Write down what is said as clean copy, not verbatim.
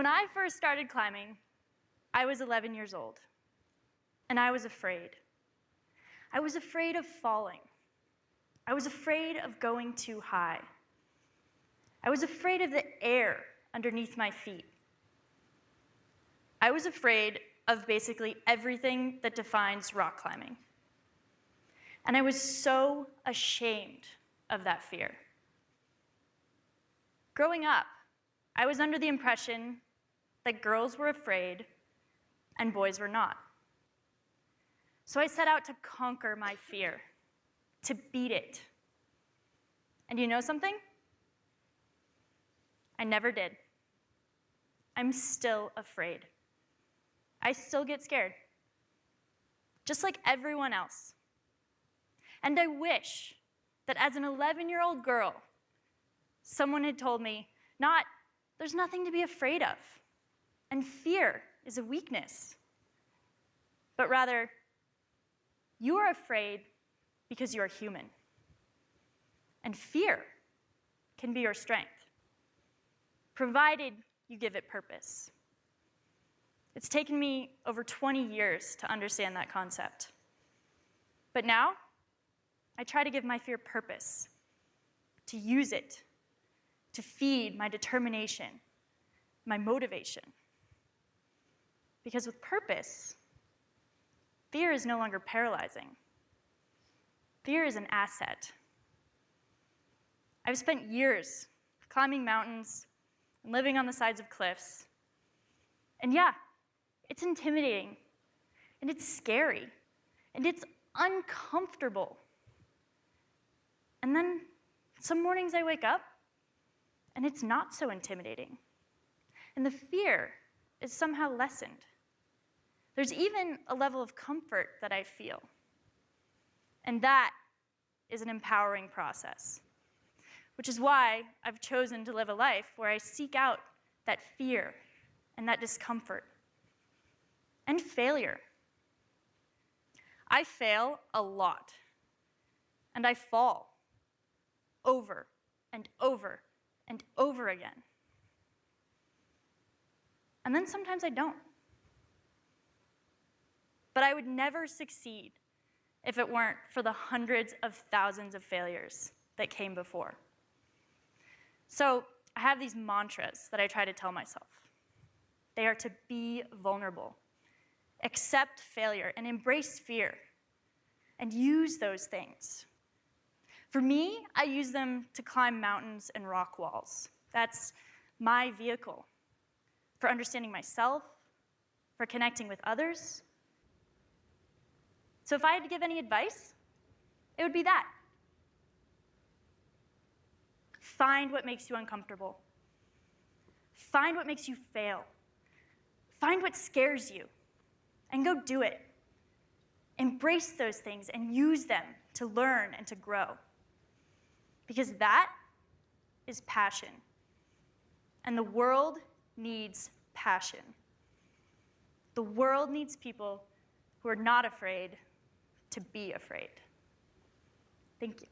when I first started climbing, I was 11 years old, and I was afraid. I was afraid of falling. I was afraid of going too high. I was afraid of the air underneath my feet. I was afraid of basically everything that defines rock climbing. And I was so ashamed of that fear. Growing up, I was under the impression that girls were afraid and boys were not. So I set out to conquer my fear, to beat it. And you know something? I never did. I'm still afraid. I still get scared, just like everyone else. And I wish that as an 11-year-old girl, someone had told me, there's nothing to be afraid of, and fear is a weakness. But rather, you are afraid because you are human. And fear can be your strength, provided you give it purpose. It's taken me over 20 years to understand that concept. But now, I try to give my fear purpose, to use it, to feed my determination, my motivation. Because with purpose, fear is no longer paralyzing. Fear is an asset. I've spent years climbing mountains and living on the sides of cliffs. And yeah, it's intimidating, and it's scary, and it's uncomfortable. And then some mornings I wake up, and it's not so intimidating. And the fear is somehow lessened. There's even a level of comfort that I feel. And that is an empowering process, which is why I've chosen to live a life where I seek out that fear and that discomfort and failure. I fail a lot, and I fall over and over and over again. And then sometimes I don't. But I would never succeed if it weren't for the hundreds of thousands of failures that came before. So I have these mantras that I try to tell myself. They are to be vulnerable, accept failure, and embrace fear, and use those things. For me, I use them to climb mountains and rock walls. That's my vehicle for understanding myself, for connecting with others. So if I had to give any advice, it would be that. Find what makes you uncomfortable. Find what makes you fail. Find what scares you, and go do it. Embrace those things and use them to learn and to grow. Because that is passion. And the world needs passion. The world needs people who are not afraid to be afraid. Thank you.